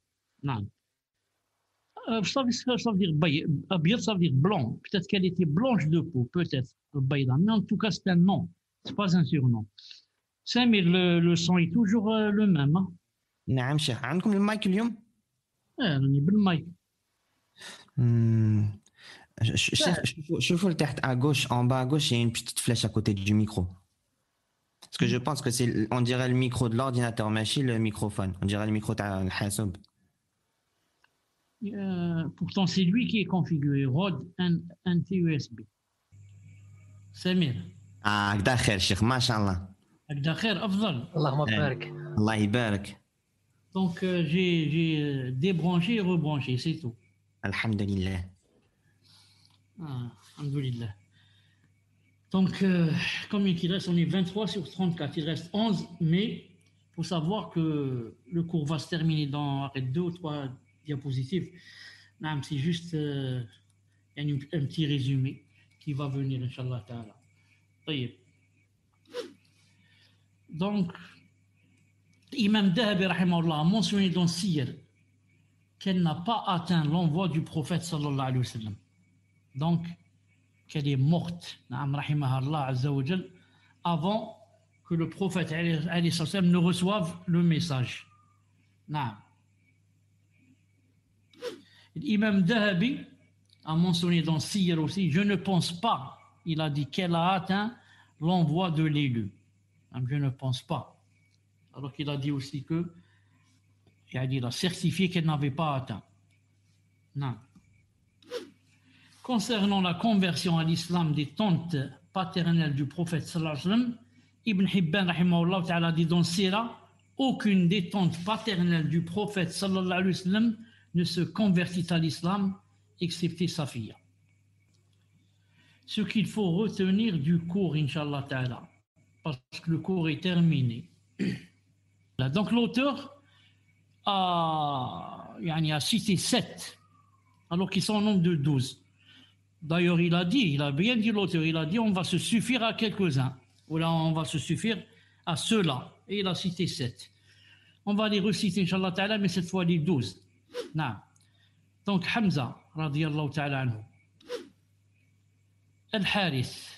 Ça veut dire Abyad, ça veut dire blanc. Peut-être qu'elle était blanche de peau, peut-être, Al-Bayda. Mais en tout cas, c'est un nom. Ce n'est pas un surnom. Samir, le son est toujours le même. Hein? نعم شيخ عندكم المايك اليوم؟ راني بالمايك. Chef, شوفوا لتحت à gauche, en bas à gauche, il y a une petite flèche à côté du micro. Parce que je pense que c'est, on dirait le micro de l'ordinateur, ماشي le microphone. On dirait le micro تاع الحاسوب. Pourtant, c'est lui qui est configuré. Rod NT-USB. Samir. هكذا خير شيخ ما شاء الله. هكذا خير أفضل. اللهم بارك. الله يبارك. Donc, j'ai débranché et rebranché, c'est tout. Alhamdulillah. Alhamdulillah. Donc, combien il reste? On est 23 sur 34. Il reste 11, mais il faut savoir que le cours va se terminer dans 2 ou 3 diapositives. Non, c'est juste un petit résumé qui va venir, Inch'Allah Ta'ala. Donc, Imam Dahabi rahimahullah a mentionné dans Siyar qu'elle n'a pas atteint l'envoi du prophète sallallahu alayhi wa sallam. Donc, qu'elle est morte, rahimahullah azza wa jal, avant que le prophète alayhi wa sallam ne reçoive le message. Imam Dahabi a mentionné dans Siyar aussi, je ne pense pas, il a dit qu'elle a atteint l'envoi de l'élu. Je ne pense pas. Alors qu'il a dit aussi que, il a certifié qu'elle n'avait pas atteint. Non. Concernant la conversion à l'islam des tantes paternelles du prophète sallallahu alayhi wa sallam, Ibn Hibban rahimahullah ta'ala dit dans Sira, aucune des tantes paternelles du prophète sallallahu alayhi wa sallam ne se convertit à l'islam excepté sa fille. Ce qu'il faut retenir du cours, Inch'Allah ta'ala, parce que le cours est terminé. Donc l'auteur a cité 7, alors qu'ils sont au nombre de 12. D'ailleurs, il a bien dit l'auteur, il a dit on va se suffire à quelques-uns, ou là on va se suffire à ceux-là, et il a cité 7. On va les reciter, Inch'Allah ta'ala, mais cette fois les 12. Non. Donc Hamza, radiyallahu ta'ala anhu, Al-Harith,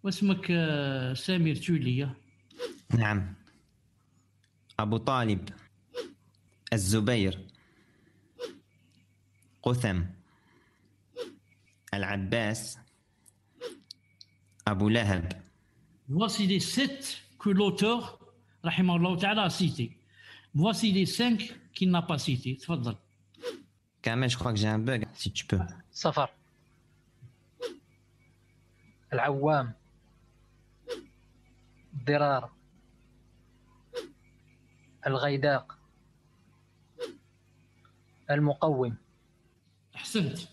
واسمك سامر تولي. نعم. أبو طالب، الزبير، قثم، العباس، أبو لهب. Voici les 7 que l'auteur, rahimahullah ta'ala, a cités. Voici les 5 qu'il n'a pas cités. Tfadal. Kamel, je crois que j'ai un bug, si tu peux. Safar. Al-Awwam. Dirar. الغيداق المقوم. أحسنت.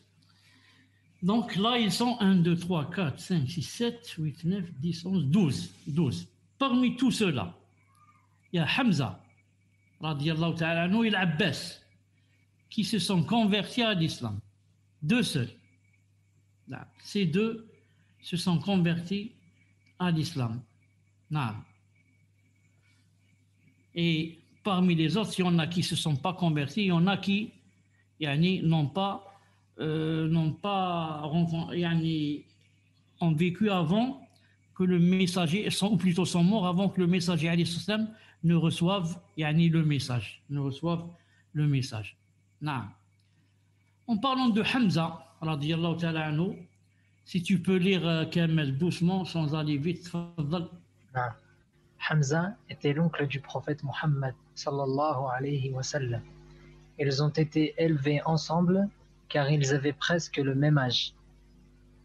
Donc là, ils sont 1, 2, 3, 4, 5, 6, 7, 8, 9, 10, 11, 12. Parmi tous ceux-là, il y a Hamza, radiyallahu ta'ala anhu, et l'Abbas, qui se sont convertis à l'islam. 2 seuls. Ces 2 se sont convertis à l'islam. Et parmi les autres, il y en a qui ne se sont pas convertis, il y en a qui n'ont pas ont vécu avant que le messager, ou plutôt sont morts avant que le messager alayhi salam ne reçoive le message. En parlant de Hamza, radiyallahu ta'ala anhu, si tu peux lire Kamel doucement sans aller vite, tfadal. Hamza était l'oncle du prophète Mohammed sallallahu alayhi wa sallam. Ils ont été élevés ensemble car ils avaient presque le même âge.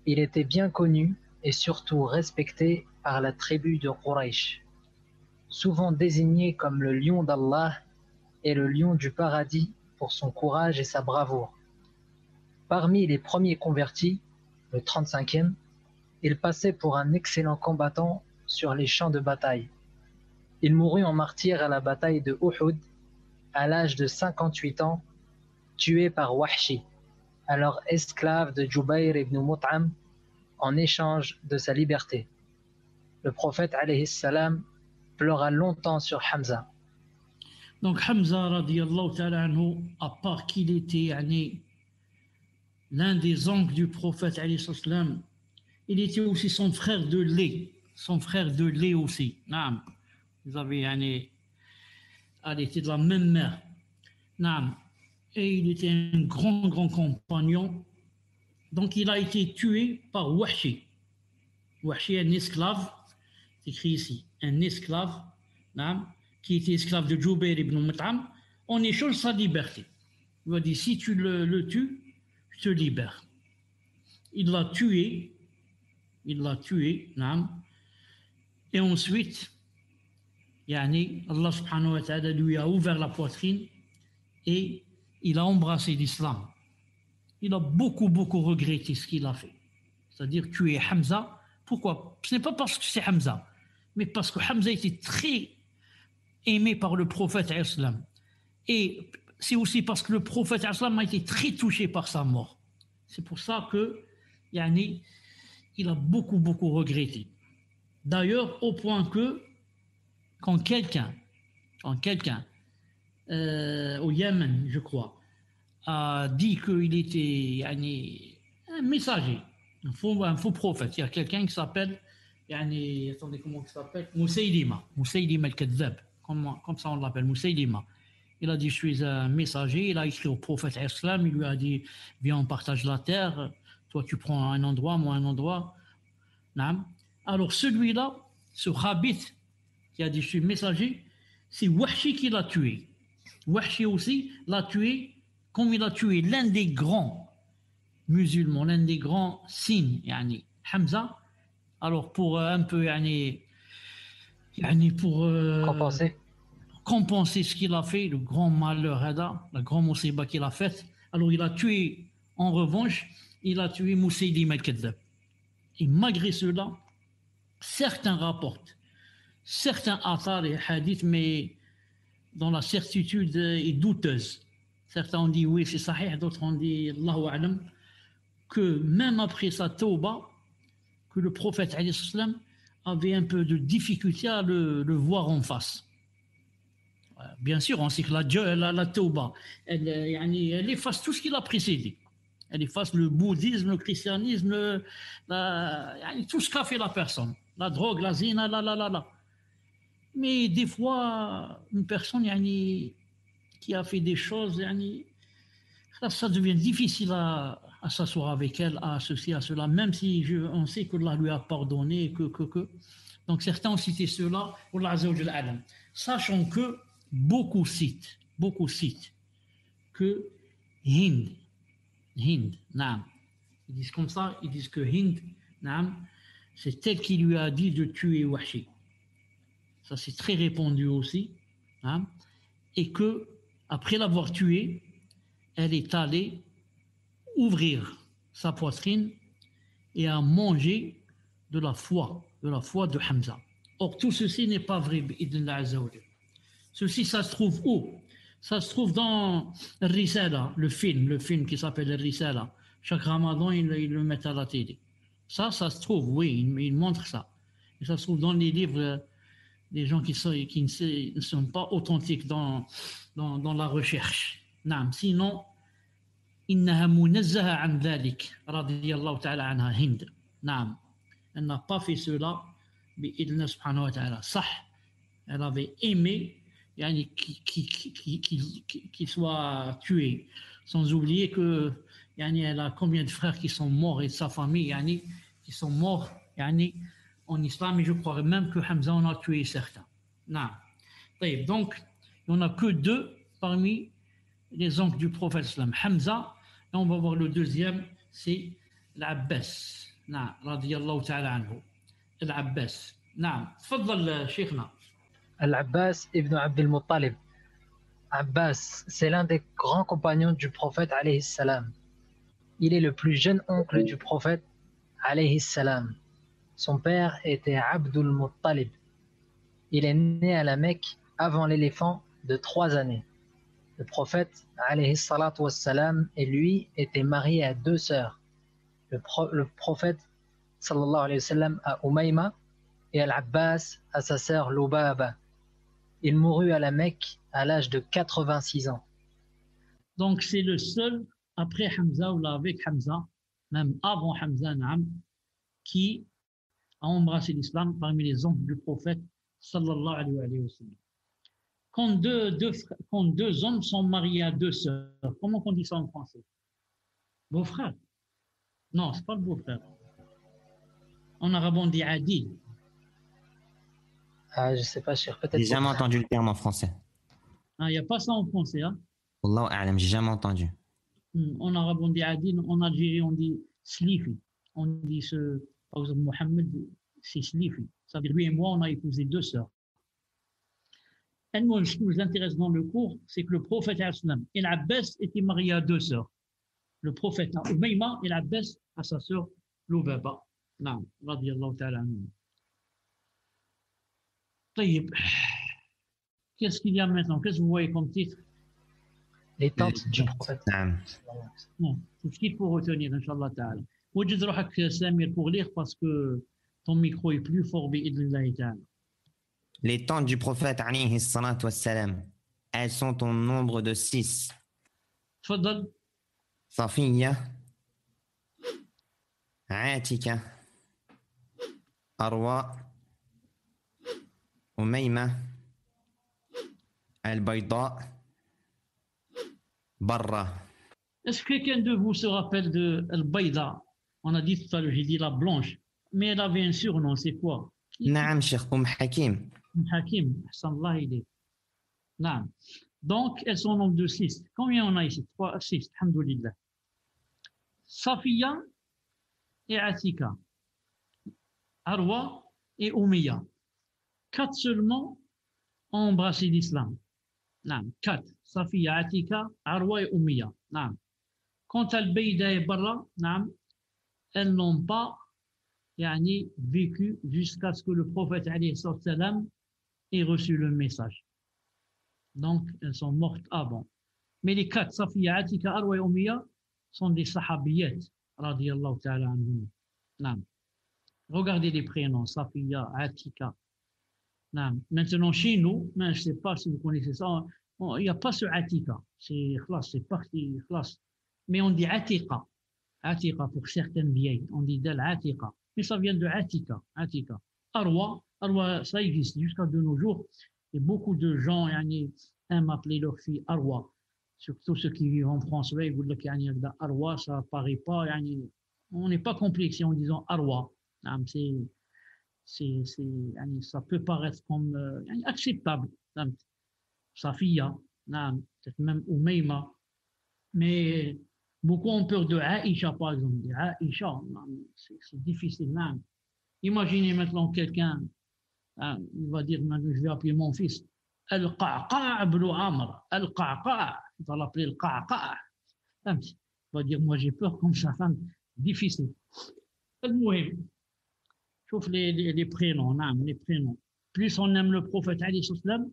Il était bien connu et surtout respecté par la tribu de Quraysh, souvent désigné comme le lion d'Allah et le lion du paradis pour son courage et sa bravoure. Parmi les premiers convertis, le 35e, il passait pour un excellent combattant sur les champs de bataille. Il mourut en martyr à la bataille de Uhud à l'âge de 58 ans, tué par Wahshi, alors esclave de Jubayr ibn Mut'am, en échange de sa liberté. Le prophète alayhi salam pleura longtemps sur Hamza. Donc Hamza radiyallahu ta'ala anhu, à part qu'il était l'un des oncles du prophète alayhi salam, il était aussi son frère de lait, son frère de lait aussi. Naam. Ils avaient elle était de la même mère. Naam. Et il était un grand compagnon. Donc il a été tué par Wahshi. Wahshi, un esclave, c'est écrit ici, un esclave, naam, qui était esclave de Jubayr ibn Mut'am, en échange de sa liberté. Il a dit, si tu le tues, je te libère. Il l'a tué, naam. Et ensuite, Allah subhanahu wa ta'ala lui a ouvert la poitrine et il a embrassé l'islam. Il a beaucoup regretté ce qu'il a fait. C'est-à-dire tuer Hamza. Pourquoi? Ce n'est pas parce que c'est Hamza, mais parce que Hamza était très aimé par le prophète islam. Et c'est aussi parce que le prophète islam a été très touché par sa mort. C'est pour ça que il a beaucoup regretté. D'ailleurs, au point que quand quelqu'un au Yémen, je crois, a dit qu'il était un messager, un faux prophète. Il y a quelqu'un qui s'appelle, attendez, comment il s'appelle? Moussaïlima al-Kadhab, comme ça on l'appelle, Moussaïlima. Il a dit, je suis un messager, il a écrit au prophète islam, il lui a dit, viens, on partage la terre, toi tu prends un endroit, moi un endroit. Alors celui-là, ce Khabith, qui a dit, je suis messager, c'est Wahshi qui l'a tué. Wahshi aussi l'a tué, comme il a tué l'un des grands musulmans, l'un des grands signes, Hamza. Alors pour un peu, pour compenser ce qu'il a fait, le grand malheur, la grande musiba qu'il a faite, alors il a tué, en revanche, il a tué Moussaïlima al-Kadhab. Et malgré cela, certains rapportent, certains athar et hadiths, mais dont la certitude est douteuse. Certains ont dit oui, c'est sahih, d'autres ont dit Allahu a'lam, que même après sa tauba, que le prophète avait un peu de difficulté à le voir en face. Bien sûr, on sait que la tauba, elle efface tout ce qui l'a précédé. Elle efface le bouddhisme, le christianisme, tout ce qu'a fait la personne. La drogue, la zina, Mais des fois, une personne qui a fait des choses, ça devient difficile à s'asseoir avec elle, à ceci, à cela, même si on sait que Allah lui a pardonné, que. Donc certains ont cité cela pour Allah Azza wa Jalla Alam. Sachant que beaucoup citent que Hind, naam. Ils disent comme ça, ils disent que Hind, naam, c'est elle qui lui a dit de tuer Wahshi. Ça c'est très répandu aussi, naam. Et que après l'avoir tué, elle est allée ouvrir sa poitrine et a mangé de la foie de Hamza. Or tout ceci n'est pas vrai, bi'idhnillah azza wa jalla. Ceci, ça se trouve où? Ça se trouve dans Risala, le film qui s'appelle Risala. Chaque Ramadan, ils le mettent à la télé. Ça se trouve, oui, ils montrent ça. Et ça se trouve dans les livres des gens qui ne sont pas authentiques dans la recherche. Non, sinon, إنها منزهة عن ذلك رضي الله تعالى عنها هند. نعم. Elle n'a pas fait cela, بإذن سبحانه وتعالى. صح. Elle avait aimé qu'il soit tué. Sans oublier que elle a combien de frères qui sont morts et de sa famille qui sont morts en islam, et je crois même que Hamza en a tué certains. Non. Donc, il n'y en a que deux parmi les oncles du prophète islam. Hamza, et on va voir le deuxième, c'est l'Abbas. Non, radiyallahu ta'ala anhu. L'Abbas. Non, tfaddal, Cheikhna. Al-Abbas ibn Abd al-Muttalib. Abbas, c'est l'un des grands compagnons du prophète alayhi salam. Il est le plus jeune oncle du prophète alayhi salam. Son père était Abdul Muttalib. Il est né à la Mecque avant l'éléphant de 3 années. Le prophète alayhi salatu wassalam et lui étaient mariés à 2 sœurs. Le prophète sallallahu alayhi wa sallam à Umayma et Al-Abbas à sa sœur Lubaba. Il mourut à la Mecque à l'âge de 86 ans. Donc c'est le seul, après Hamza ou là avec Hamza, même avant Hamza, qui à embrasser l'islam parmi les oncles du prophète sallallahu alayhi wa sallam. Quand deux hommes sont mariés à deux sœurs, comment on dit ça en français? Beau-frère? Non, c'est pas le beau-frère. En arabe, on dit adi. Ah, je sais pas, cher, peut-être. J'ai jamais entendu le terme en français. Il n'y a pas ça en français. Hein? Wallahu a'lam, j'ai jamais entendu. En arabe, on dit adi. En Algérie, on dit slifi. On dit par exemple, Mohamed, c'est slifi. Ça veut dire lui et moi, on a épousé deux sœurs. Et moi, ce qui nous intéresse dans le cours, c'est que le prophète et l'Abbas étaient mariés à deux sœurs. Le prophète Umayma et l'Abbas à sa sœur Loubaba. Non, radiyallahu ta'ala anhu. Qu'est-ce qu'il y a maintenant? Qu'est-ce que vous voyez comme titre? Les tantes du prophète. Non, c'est ce qu'il faut retenir, Inch'Allah ta'ala. Wajid rohak Samir pour lire parce que ton micro est plus fort, bi'idnillahi ta'ala. Les tantes du prophète, alayhi salatu wassalam, elles sont au nombre de 6. Tfaddal. Safiya, Atika, Arwa, Umayma, Al-Bayda, Barra. Est-ce que quelqu'un de vous se rappelle de Al-Bayda? On a dit tout à l'heure, j'ai dit la blanche, mais elle avait un surnom, c'est quoi? Naam, Cheikh Hakim. Hakim, sallallahu ilayk. Naam. Donc, elles sont au nombre de 6. Combien on a ici? 3, 6, alhamdoulilah. Safiya et Atika. Arwa et Umayya. 4 seulement ont embrassé l'islam. Naam. 4. Safiya, Atika, Arwa et Umayya. Naam. Quant à Al-Bayda et Barra, naam, elles n'ont pas vécu jusqu'à ce que le prophète alayhi salam ait reçu le message. Donc, elles sont mortes avant. Mais les 4, Safiya, Atika, Arwa et Umayya, sont des sahabiyat, radiyallahu ta'ala anhum. Naam. Regardez les prénoms, Safiya, Atika. Naam. Maintenant, chez nous, je ne sais pas si vous connaissez ça, il n'y a pas ce Atika. C'est parti, khlas. Mais on dit Atika. Atika pour certaines vieilles. On dit d'elle Atika. Mais ça vient de Atika. Atika. Arwa, ça existe jusqu'à de nos jours. Et beaucoup de gens aiment appeler leur fille Arwa. Surtout ceux qui vivent en France, ils vous disent que Arwa, ça ne paraît pas. On n'est pas complexé en disant Arwa. Ça peut paraître comme acceptable. Safiya, peut-être même Umayma. Mais beaucoup ont peur de Aïcha, par exemple. Aïcha, c'est difficile. Imaginez maintenant quelqu'un, il va dire, je vais appeler mon fils Al-Qaqa' ibn Amr. Al-Qaqa', il va l'appeler Al-Qaqa'. Il va dire, moi j'ai peur comme ça, difficile. المهم شوف les prénoms, les prénoms. Plus on aime le prophète alayhi salam,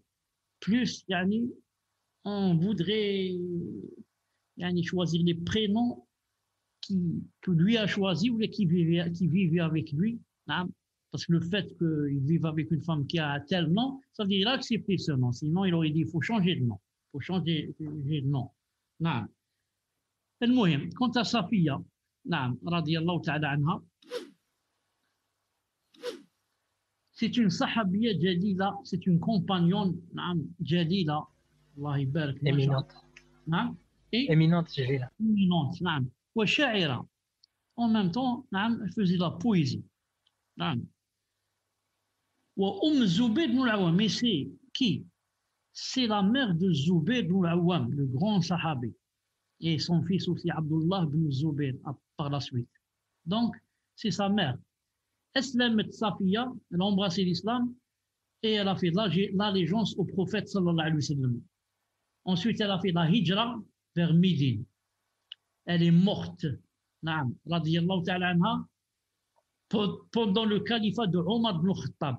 plus on voudrait choisir les prénoms que lui a choisi ou qui vivait avec lui. Parce que le fait qu'il vive avec une femme qui a un tel nom, ça veut dire qu'il a accepté ce nom. Sinon, il aurait dit il faut changer de nom. Il faut changer de nom. المهم, quant à Safiya, radiyallahu ta'ala anha, c'est une sahabiya jalila, c'est une compagnonne jalila, Allah barak. Éminente. Éminente, jalila. Éminente, wa sha'ira. En même temps, elle faisait la poésie. Wa Zubayr ibn al-Awwam, mais c'est qui? C'est la mère de Zubayr ibn al-Awwam, le grand sahabi. Et son fils aussi, Abdullah ibn Zubayr, par la suite. Donc, c'est sa mère. Eslamet Safiya, elle a embrassé l'islam et elle a fait l'allégeance au prophète sallallahu alayhi wa sallam. Ensuite, elle a fait la hijra vers Médine. Elle est morte, radiyallahu ta'ala anha, pendant le califat de Omar ibn Khattab,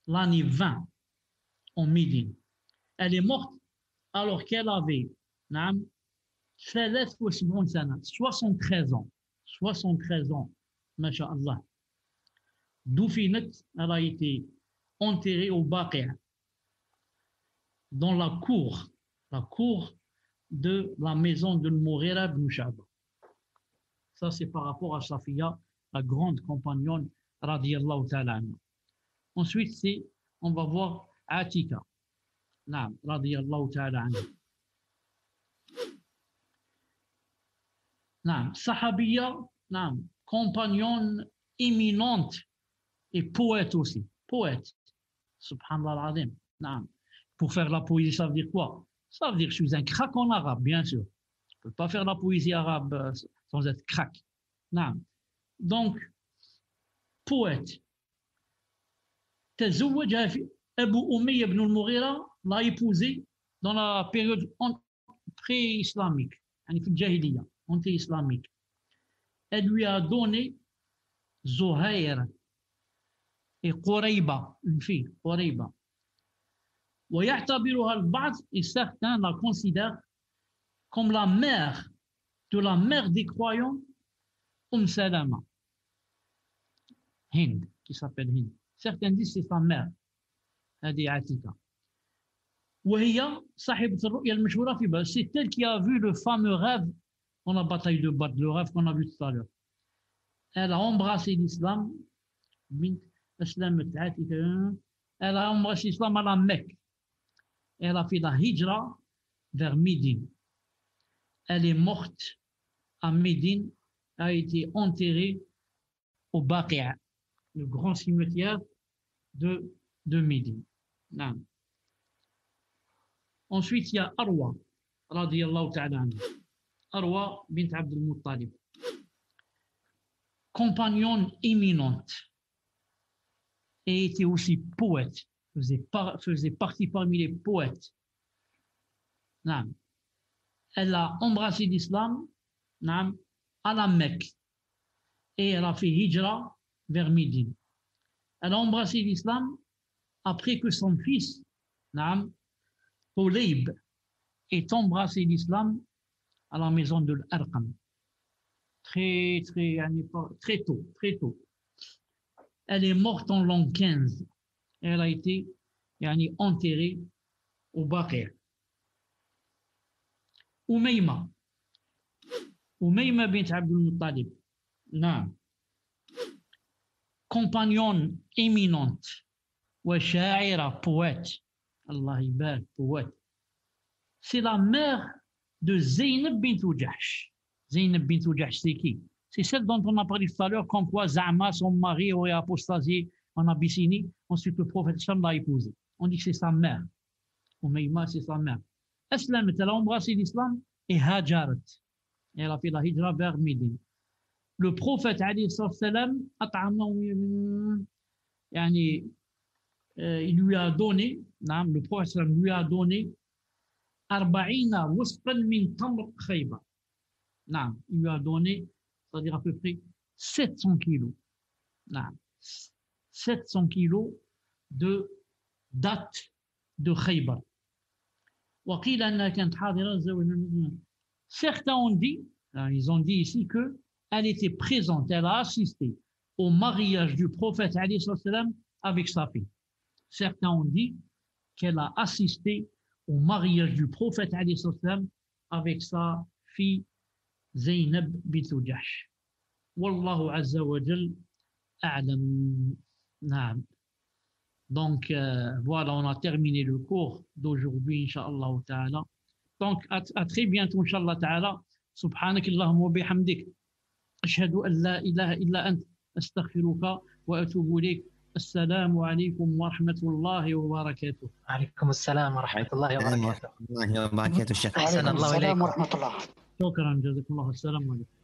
l'année 20, en Médine. Elle est morte alors qu'elle avait 73 ans. 73 ans, masha'Allah. Doufinet, elle a été enterrée au Baqi', dans la cour de la maison de Mughira ibn Shu'ba. Ça, c'est par rapport à Safiya, la grande compagnonne, radiyallahu ta'ala anha. Ensuite, on va voir Atika, naam, radiyallahu ta'ala anha. Naam, sahabiya, naam, compagnonne éminente et poète aussi, poète. Subhanallah al-Azim. Naam. Pour faire la poésie, ça veut dire quoi? Ça veut dire que je suis un crack en arabe, bien sûr. Je ne peux pas faire la poésie arabe sans être crack. Naam. Donc, poète. تزوجها Abu Umayya ibn al-Mughira l'a épousé dans la période pré-islamique, في الجاهلية, anti-islamique. Elle lui a donné Zuhair et Qurayba, une fille, Qurayba. ويعتبرها البعض, et certains la considèrent comme la mère de la mère des croyants, Salama, Hind, qui s'appelle Hind. Certains disent c'est sa mère, هذه عتيكة. وهي صاحبة الرؤيا المشهورة في بدر. C'est elle qui a vu le fameux rêve dans la bataille de Badr, le rêve qu'on a vu tout à l'heure. Elle a embrassé l'islam. Elle a embrassé l'islam à la Mecque. Elle a fait la hijra vers Médine. Elle est morte à Médine, a été enterrée au Baqi'a, le grand cimetière de Médine. Non. Ensuite, il y a Arwa, radiyallahu ta'ala anha. Arwa bint Abd al-Muttalib. Compagnonne éminente. Et était aussi poète. Faisait partie parmi les poètes. Non. Elle a embrassé l'islam, non, à la Mecque. Et elle a fait hijra vers Médine. Elle a embrassé l'islam après que son fils, Hulayb, ait embrassé l'islam à la maison de l'Arqam. Très tôt. Elle est morte en l'an 15. Elle a été enterrée au Baqi'. Umayma bint Abd al-Muttalib. Compagnonne éminente. وشاعرة, poète. Allah ibarak, poète. C'est la mère de Zaynab bint Jahsh. Zaynab bint Jahsh, c'est qui? C'est celle dont on a parlé tout à l'heure, comme quoi Za'ma, son mari, aurait apostasié en Abyssinie. Ensuite, le prophète l'a épousée. On dit que c'est sa mère. Umayma, c'est sa mère. Aslamat, elle a embrassé l'islam et hajarat. Elle a fait la hijra vers Médine. Le prophète, alayhi salam, il lui a donné, le prophète lui a donné 40 wusqan min tamr Khaybar. Il lui a donné, c'est-à-dire à peu près 700 kilos. 700 kilos de date de Khaybar. Certains ont dit, ils ont dit ici qu'elle était présente, elle a assisté au mariage du prophète alayhi salam avec sa fille. Certains ont dit qu'elle a assisté au mariage du prophète alayhi salam avec sa fille Zaynab bint Jahsh. Wallahu azza wa jal a'lam. Naam. Donc voilà, on a terminé le cours d'aujourd'hui, Inch'Allah ta'ala. Donc à très bientôt, Inch'Allah ta'ala. Subhanak Allahumma wa bihamdik. Ashhadu an la ilaha illa ant. Astaghfiruka wa atubu ilayk. السلام عليكم ورحمة الله وبركاته. عليكم السلام ورحمة الله وبركاته. الله وبركاته الشيخ. أحسن الله إليكم. ورحمة الله. شكرا، جزاكم الله. السلام عليكم.